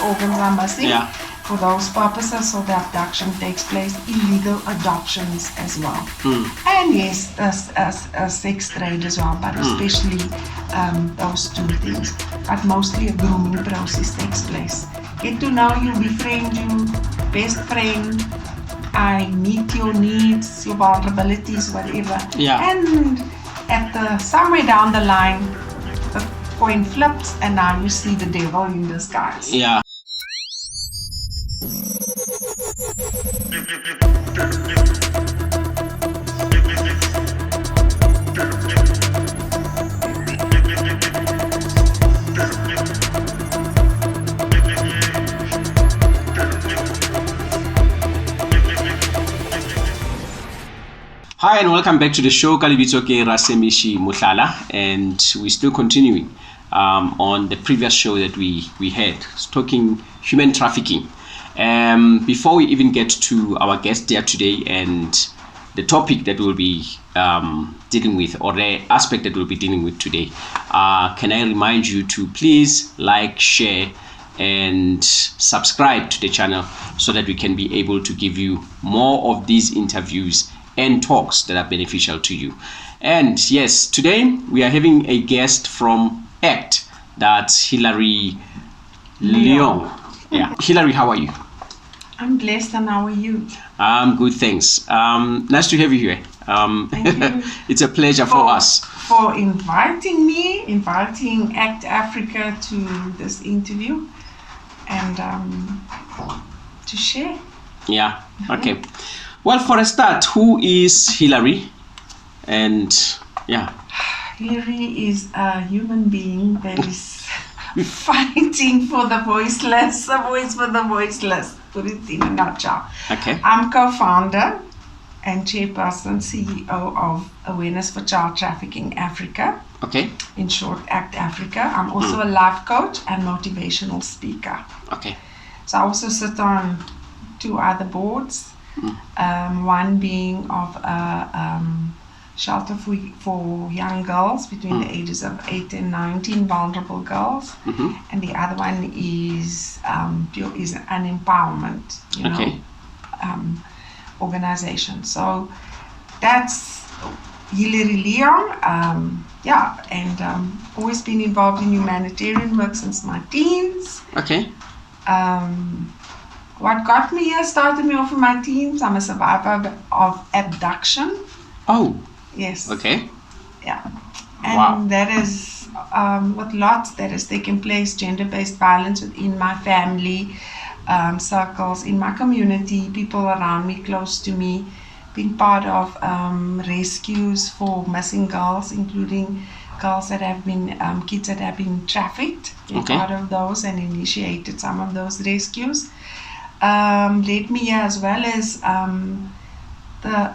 organs are missing. Yeah. For those purposes, so the abduction takes place, illegal adoptions as well. And yes, a sex trade as well, but especially those two things. But mostly a grooming process takes place. Get to know you, befriend you, best friend. I meet your needs, your vulnerabilities, whatever. Yeah. And somewhere down the line, the coin flips, and now you see the devil in disguise. Yeah. Hi and welcome back to the show. Kalibitsoke Rasemishi Muhlala, and we're still continuing on the previous show that we had, talking human trafficking. Before we even get to our guest there today and the topic that we'll be dealing with, or the aspect that we'll be dealing with today, can I remind you to please like, share, and subscribe to the channel so that we can be able to give you more of these interviews and talks that are beneficial to you. And yes, today we are having a guest from ACT, that's Hilary Leong. Yeah. Hilary, how are you? I'm blessed, and how are you? I'm good, thanks. Nice to have you here. Thank you. It's a pleasure for us. For inviting ACT Africa to this interview and to share. Yeah, okay. Well, for a start, who is Hilary? And yeah. Hilary is a human being that is fighting for the voiceless, a voice for the voiceless, put it in a nutshell. Okay. I'm co-founder and chairperson, CEO of Awareness for Child Trafficking Africa. Okay. In short, ACT Africa. I'm also a life coach and motivational speaker. Okay. So I also sit on two other boards. One being of a shelter for young girls between the ages of 8 and 19, vulnerable girls, and the other one is an empowerment, organization. So that's Hilary Leong, and always been involved in humanitarian work since my teens. Okay. What got me here, started me off in my teens. I'm a survivor of abduction. Oh. Yes. Okay. Yeah. And that is with lots that has taken place, gender-based violence within my family, circles, in my community, people around me, close to me, being part of rescues for missing girls, including girls that have been, kids that have been trafficked, being part of those and initiated some of those rescues. Led me here, as well as the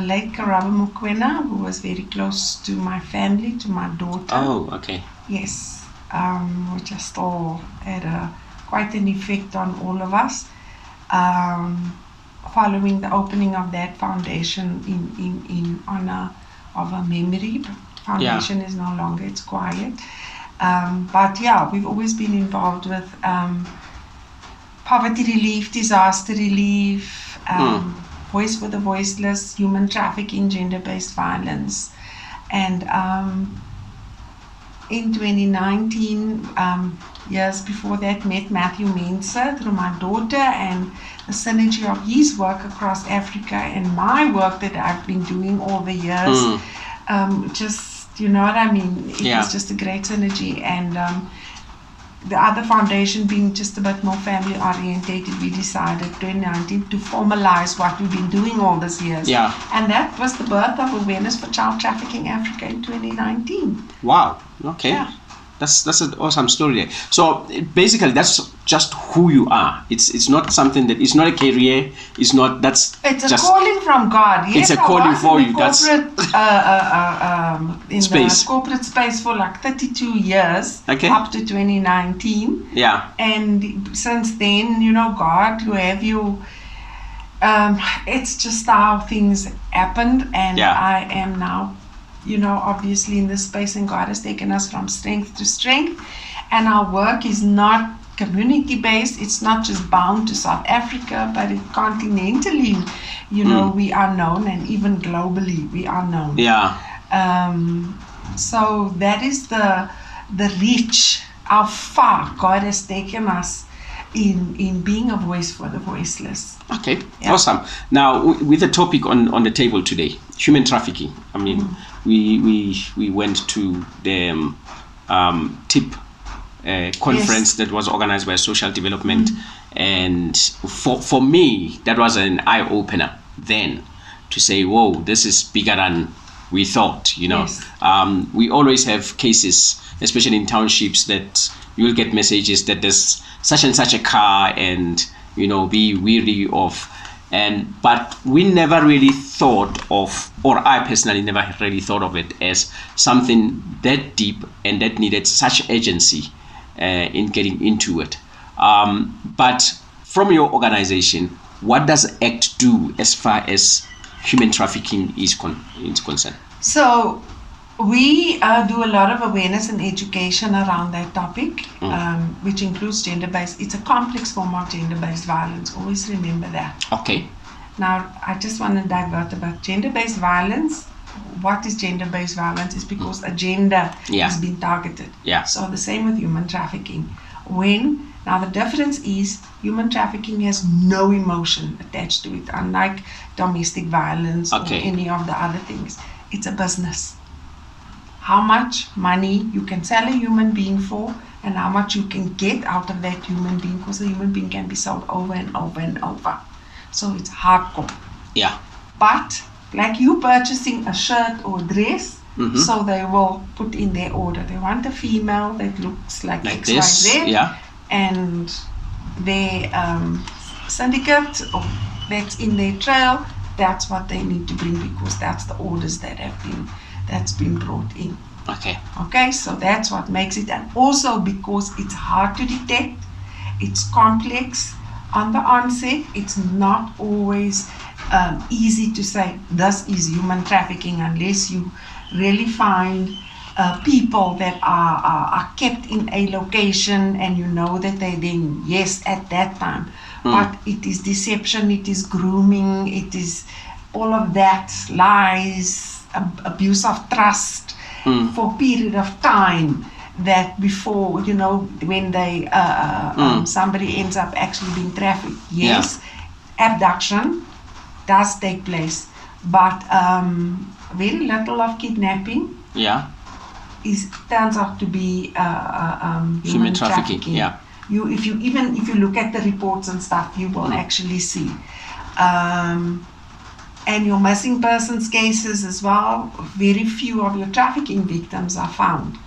late Karaba Mokwena, who was very close to my family, to my daughter. Oh, okay. Yes, which has still had quite an effect on all of us. Following the opening of that foundation in honor of a memory. Foundation is no longer, it's quiet. But yeah, we've always been involved with poverty relief, disaster relief, voice for the voiceless, human trafficking, gender-based violence. And in 2019, years before that, met Matthew Mensah through my daughter, and the synergy of his work across Africa and my work that I've been doing all the years. Just, you know what I mean? It was just a great synergy. And the other foundation being just a bit more family orientated, we decided 2019 to formalize what we've been doing all these years. Yeah. And that was the birth of Awareness for Child Trafficking Africa in 2019. Wow. Okay. Yeah. That's an awesome story. So basically, that's just who you are. It's not something that, it's not a career. It's not, that's it's just a calling from God. Yes, it's a calling for you. That's in space. the corporate space for like 32 years, okay, up to 2019. Yeah. And since then, you know, God, who have you, it's just how things happened, and I am now, you know, obviously in this space, and God has taken us from strength to strength, and our work is not community-based. It's not just bound to South Africa, but continentally, we are known, and even globally we are known. Yeah. So that is the reach, how far God has taken us in being a voice for the voiceless. Okay, awesome. Now, with the topic on the table today, human trafficking. I mean, we went to the TIP conference that was organized by Social Development, and for me, that was an eye-opener then to say, whoa, this is bigger than we thought, Yes. We always have cases, especially in townships, that you will get messages that there's such and such a car, and be weary of, but we never really thought of, or I personally never really thought of it as something that deep and that needed such urgency in getting into it. But from your organization, what does ACT do as far as human trafficking is concerned? So we do a lot of awareness and education around that topic, which includes gender-based. It's a complex form of gender-based violence. Always remember that. Okay. Now, I just want to divert about gender-based violence. What is gender-based violence? Is because a gender has been targeted. Yeah. So the same with human trafficking. Now the difference is human trafficking has no emotion attached to it, unlike domestic violence or any of the other things. It's a business. How much money you can sell a human being for, and how much you can get out of that human being, because a human being can be sold over and over and over. So it's hardcore. Yeah. But like you purchasing a shirt or a dress, so they will put in their order. They want a female that looks like XYZ, and their syndicate that's in their trail, that's what they need to bring, because that's the orders that's been brought in. Okay, so that's what makes it. And also because it's hard to detect, it's complex. On the onset, it's not always easy to say this is human trafficking, unless you really find people that are kept in a location, and that they then, yes, at that time. But it is deception, it is grooming, it is all of that, lies, abuse of trust for a period of time, that before, when they somebody ends up actually being trafficked. Yes, abduction does take place, but very little of kidnapping turns out to be human trafficking. If you look at the reports and stuff, you will actually see. And your missing persons cases as well, very few of your trafficking victims are found.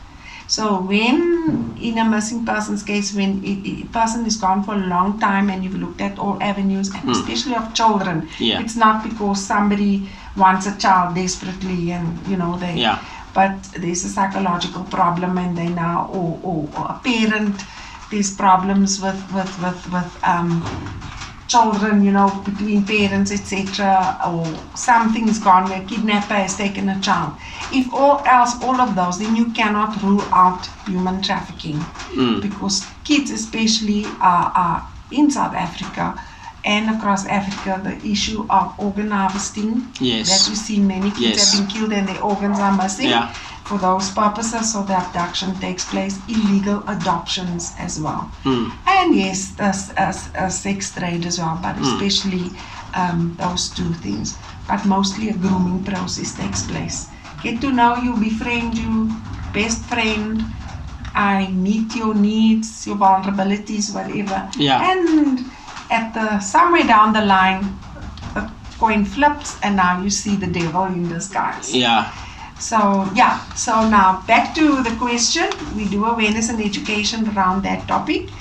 So when in a missing persons case, when a person is gone for a long time, and you've looked at all avenues, and especially of children, it's not because somebody wants a child desperately, and but there's a psychological problem, and they now, or a parent, there's problems with children, between parents, etc., or something is gone, a kidnapper has taken a child. If all of those, then you cannot rule out human trafficking, because kids especially are in South Africa and across Africa, the issue of organ harvesting, that we see many kids have been killed and their organs are missing. For those purposes, so the abduction takes place, illegal adoptions as well. And yes, a sex trade as well, but especially those two things. But mostly a grooming process takes place. Get to know you, befriend you, best friend, I meet your needs, your vulnerabilities, whatever. And somewhere down the line, the coin flips, and now you see the devil in disguise. So now back to the question. We do awareness and education around that topic.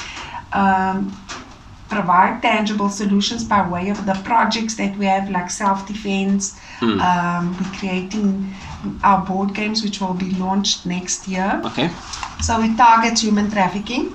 Provide tangible solutions by way of the projects that we have, like self-defense. We're creating our board games, which will be launched next year. So it targets human trafficking,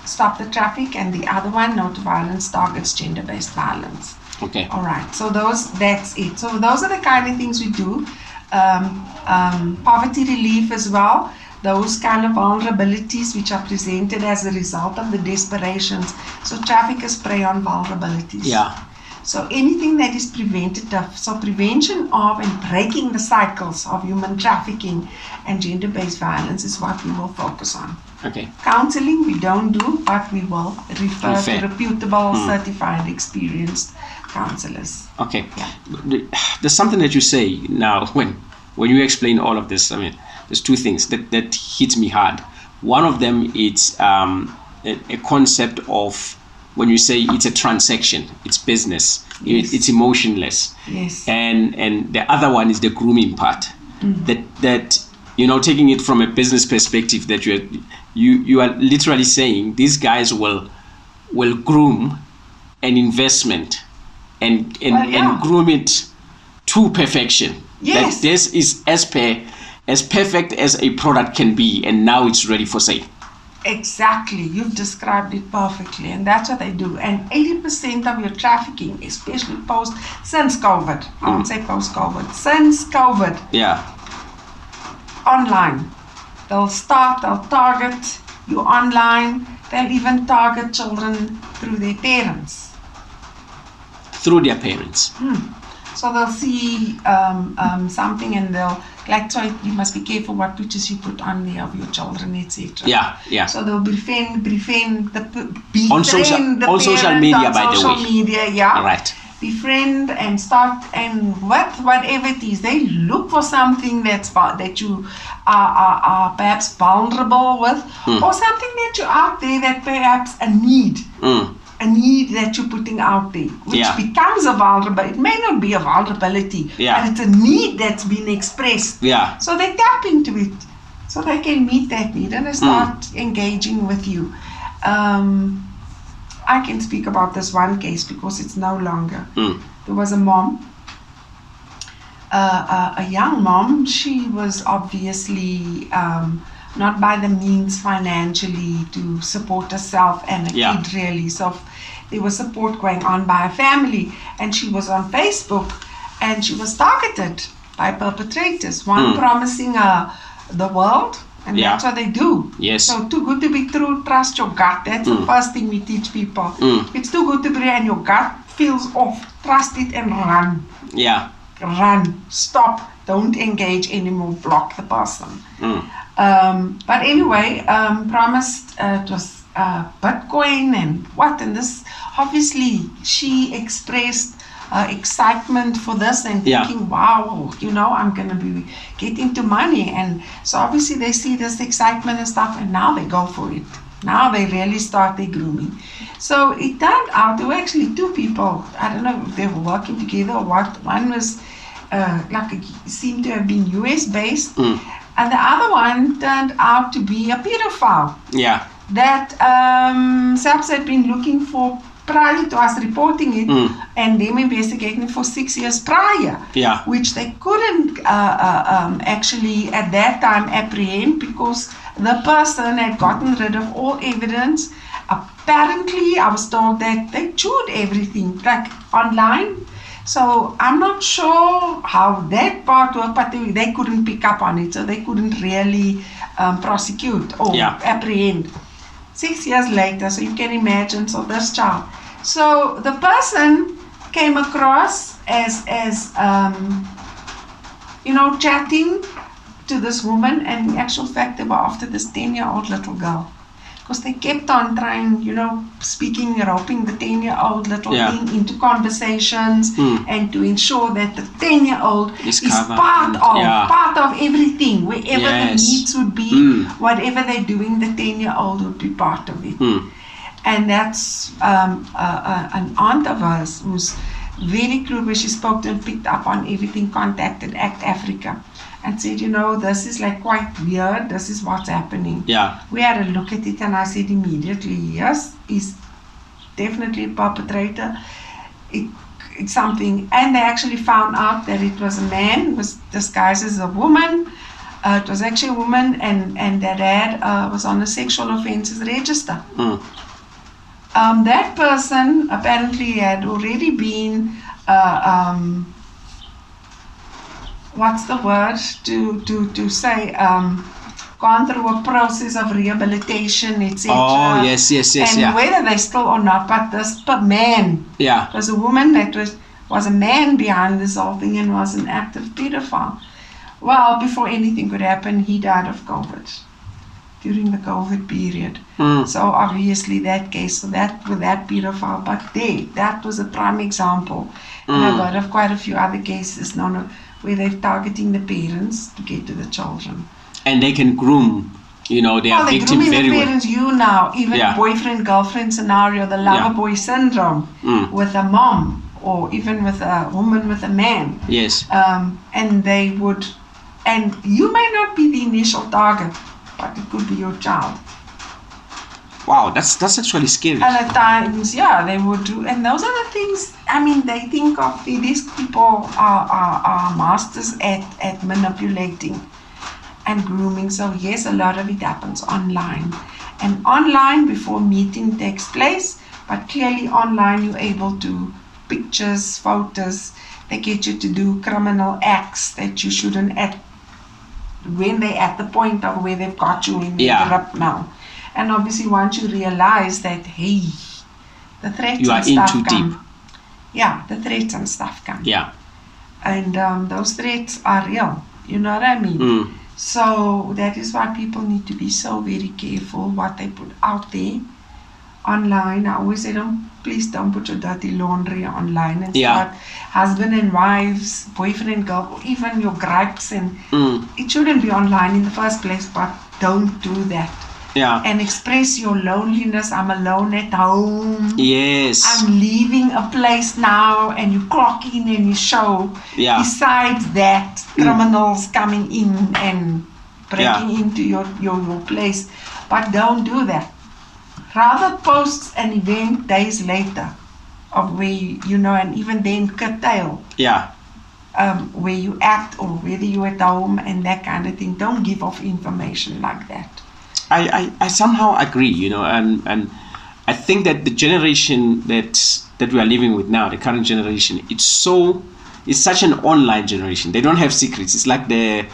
stop the traffic, and the other one, no to violence, targets gender-based violence. All right. So that's it. So those are the kind of things we do. Poverty relief as well. those kind of vulnerabilities which are presented as a result of the desperations. So traffickers prey on vulnerabilities. Yeah. So anything that is preventative, so prevention of and breaking the cycles of human trafficking and gender-based violence is what we will focus on. Okay. Counseling we don't do, but we will refer to reputable, certified, experienced counselors. Okay. Yeah. There's something that you say now when you explain all of this. I mean, there's two things that hits me hard. One of them is a concept of when you say it's a transaction, it's business, yes. It's emotionless. Yes. And the other one is the grooming part. That taking it from a business perspective, that you are literally saying these guys will groom an investment and groom it to perfection. Yes. That this is as perfect as a product can be, and now it's ready for sale. Exactly, you've described it perfectly, and that's what they do. And 80% of your trafficking, especially since COVID, I won't say post-COVID, since COVID, online. They'll target you online. They'll even target children through their parents. Through their parents. So they'll see something and they'll so you must be careful what pictures you put on there of your children, etc. Yeah. So they'll befriend on social media, by the way. Social media, yeah. Right. Befriend and start, and whatever it is, they look for something that you are perhaps vulnerable with, or something that you're out there that perhaps a need that you're putting out there, which becomes a vulnerability. It may not be a vulnerability, but it's a need that's been expressed. Yeah. So they tap into it, so they can meet that need and they start engaging with you. I can speak about this one case because it's no longer. There was a mom, a young mom. She was obviously not by the means financially to support herself and a kid, really. So there was support going on by her family, and she was on Facebook, and she was targeted by perpetrators. One promising her the world. And that's what they do. Yes. So too good to be true, trust your gut. That's the first thing we teach people. It's too good to be and your gut feels off. Trust it and run. Yeah. Run. Stop. Don't engage anymore. Block the person. But anyway, promised it was Bitcoin and what. And this, obviously, she expressed excitement for this and thinking, wow, I'm going to be getting to money. And so obviously they see this excitement and stuff, and now they go for it. Now they really start their grooming. So it turned out there were actually two people. I don't know if they were working together or what. One was seemed to have been US based, and the other one turned out to be a pedophile. Yeah. That SAPS had been looking for prior to us reporting it, and them investigating for 6 years prior, which they couldn't actually at that time apprehend because the person had gotten rid of all evidence. Apparently, I was told that they chewed everything, like online. So I'm not sure how that part worked, but they couldn't pick up on it, so they couldn't really prosecute or apprehend. 6 years later, so you can imagine, so this child. So the person came across as chatting to this woman, and in actual fact they were after this 10-year-old little girl. Because they kept on trying, speaking, roping the 10-year-old little thing into conversations and to ensure that the 10-year-old is part of everything, wherever the needs would be, whatever they're doing, the 10-year-old would be part of it. And that's an aunt of hers who's very cruel, where she spoke to and picked up on everything, contacted ACT Africa and said, this is like quite weird, this is what's happening. Yeah. We had a look at it, and I said immediately, yes, he's definitely a perpetrator. It's something, and they actually found out that it was a man, was disguised as a woman. It was actually a woman, and that dad was on the sexual offences register. That person apparently had already been what's the word to say gone through a process of rehabilitation, etc. Oh, yes, and yeah. whether they still or not, but this man, Yeah. it was a woman that was a man behind this whole thing and was an active pedophile. Well, before anything could happen, he died of COVID during the COVID period. So obviously that case, so that with that pedophile, but that was a prime example. And I've heard of quite a few other cases now where they're targeting the parents to get to the children. And they can groom, their victim grooming very the well. parents, even boyfriend-girlfriend scenario, the lover boy syndrome with a mom or even with a woman with a man. Yes. And they would, and you may not be the initial target, but it could be your child. Wow, that's actually scary. And at times, they would do, and those are the things. I mean, they think of these people are masters at manipulating and grooming. So yes, a lot of it happens online, and online before meeting takes place. But clearly, online you're able to pictures, photos. They get you to do criminal acts that you shouldn't at when they're at the point of where they've got you in the grip now. And obviously, once you realize that, hey, the threats you and are in stuff too come. deep. Yeah, the threats and stuff come. Yeah. And those threats are real. You know what I mean? So that is why people need to be so very careful what they put out there online. I always say, please don't put your dirty laundry online and start husband and wives, boyfriend and girl, or even your gripes, and it shouldn't be online in the first place, but don't do that. Yeah. And express your loneliness. I'm alone at home. Yes. I'm leaving a place now, and you clock in and you show. Yeah. Besides that, criminals coming in and breaking into your place. But don't do that. Rather post an event days later of where and even then curtail. Yeah. Where you act or whether you're at home and that kind of thing. Don't give off information like that. I somehow agree, and I think that the generation that we are living with now, the current generation, it's such an online generation. They don't have secrets. It's like the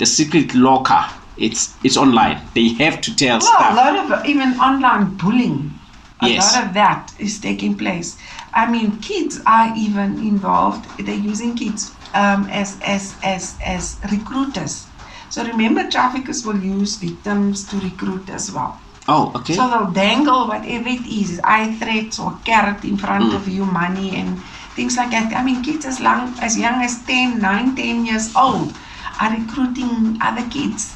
secret locker. It's online. They have to tell stuff. A lot of even online bullying. A lot of that is taking place. I mean, kids are even involved. They're using kids as recruiters. So remember, traffickers will use victims to recruit as well. Oh, okay. So they'll dangle whatever it is, eye threats or carrot in front of you, money and things like that. I mean, kids as young as 10 years old are recruiting other kids,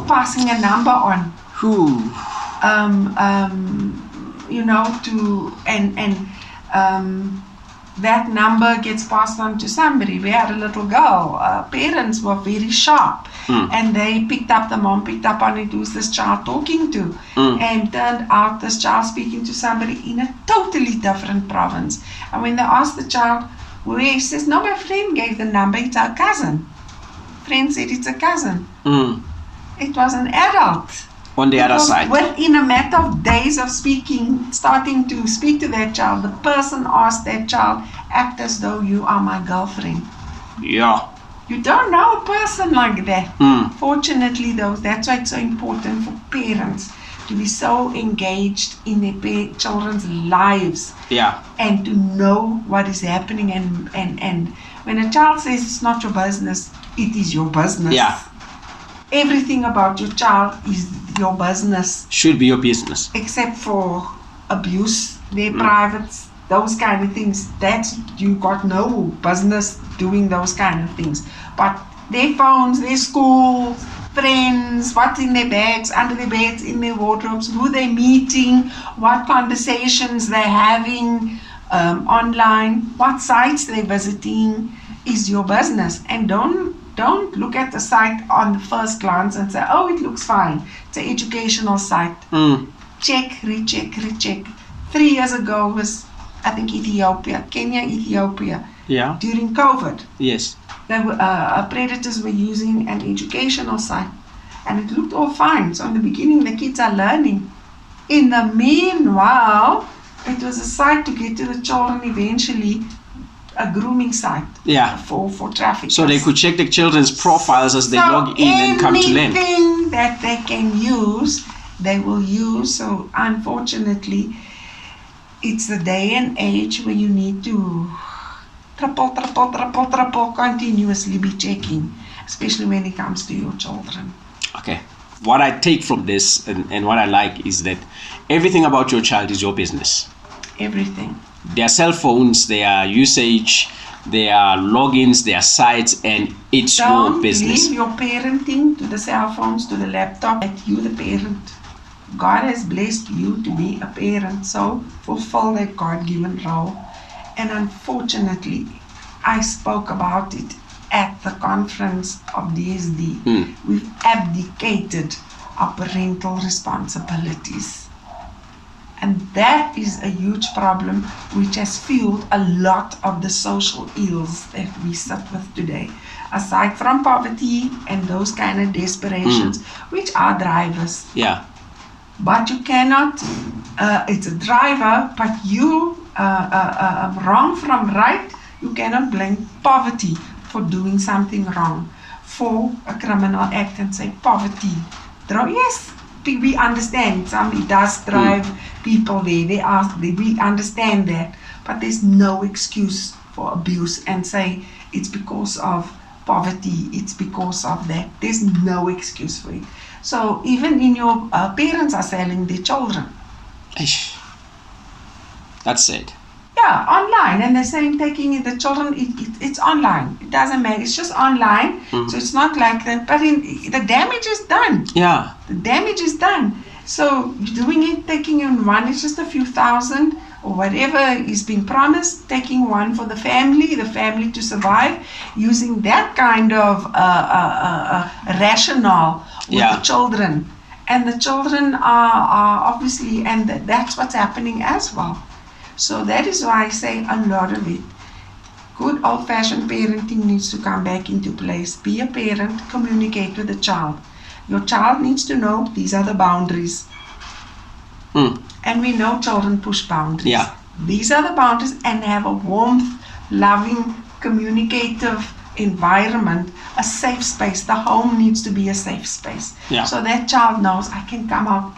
passing a number on. That number gets passed on to somebody. We had a little girl. Parents were very sharp, and they the mom picked up on it. Who's this child talking to? And turned out this child speaking to somebody in a totally different province. And when they asked the child, he says, no, my friend gave the number. It's our cousin. Friend said it's a cousin. It was an adult. On the other side. Within a matter of days of starting to speak to that child, the person asked that child, act as though you are my girlfriend. Yeah. You don't know a person like that. Fortunately, though, that's why it's so important for parents to be so engaged in their children's lives. Yeah. And to know what is happening. And when a child says it's not your business, it is your business. Yeah. Everything about your child is your business. Should be your business. Except for abuse, their privates, those kind of things. You got no business doing those kind of things. But their phones, their school, friends, what's in their bags, under their beds, in their wardrobes, who they're meeting, what conversations they're having online, what sites they're visiting is your business. And don't look at the site on the first glance and say, oh, it looks fine. It's an educational site. Check, recheck. 3 years ago was, I think, Kenya, Ethiopia. Yeah. During COVID. Yes. Predators were using an educational site. And it looked all fine. So in the beginning, the kids are learning. In the meanwhile, it was a site to get to the children eventually a grooming site. Yeah. For traffickers. So they could check the children's profiles as they log in and come to learn. Anything that they can use, they will use. So unfortunately, it's the day and age where you need to triple continuously be checking, especially when it comes to your children. Okay. What I take from this and what I like is that everything about your child is your business. Everything. Their cell phones, their usage, their logins, their sites, and it's your business. Don't leave your parenting to the cell phones, to the laptop, that you the parent. God has blessed you to be a parent, so fulfill that God-given role. And unfortunately, I spoke about it at the conference of DSD. We've abdicated our parental responsibilities. And that is a huge problem which has fueled a lot of the social ills that we sit with today. Aside from poverty and those kind of desperations, which are drivers. Yeah. But you cannot, it's a driver, but you, wrong from right, you cannot blame poverty for doing something wrong, for a criminal act and say poverty. Yes, we understand, it does drive people there, we understand that, but there's no excuse for abuse and say it's because of poverty, it's because of that. There's no excuse for it. So even in your parents are selling their children. That's it. Yeah, online, and they're saying taking the children, it's online. It doesn't matter. It's just online, so it's not like that. But the damage is done. Yeah. The damage is done. So doing it, taking in one, it's just a few thousand or whatever is being promised. Taking one for the family to survive, using that kind of rationale with the children, and the children are obviously, and that's what's happening as well. So that is why I say a lot of it. Good old-fashioned parenting needs to come back into place. Be a parent, communicate with the child. Your child needs to know these are the boundaries. And we know children push boundaries. Yeah. These are the boundaries, and have a warmth, loving, communicative environment, a safe space. The home needs to be a safe space. Yeah. So that child knows I can come out.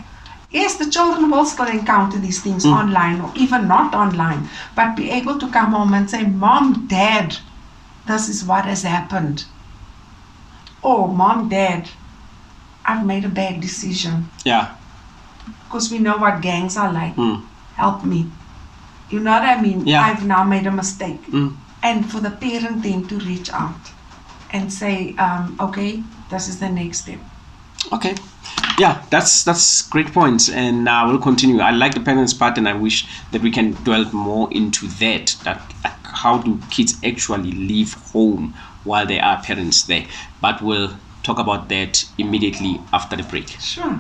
Yes, the children will still encounter these things online or even not online, but be able to come home and say, Mom, Dad, this is what has happened. Or, Mom, Dad, I've made a bad decision. Yeah. Because we know what gangs are like. Help me. You know what I mean? Yeah. I've now made a mistake. And for the parent then to reach out and say, okay, this is the next step. Okay. Yeah, that's great points, and we'll continue. I like the parents part, and I wish that we can delve more into that how do kids actually leave home while there are parents there. But we'll talk about that immediately after the break. Sure.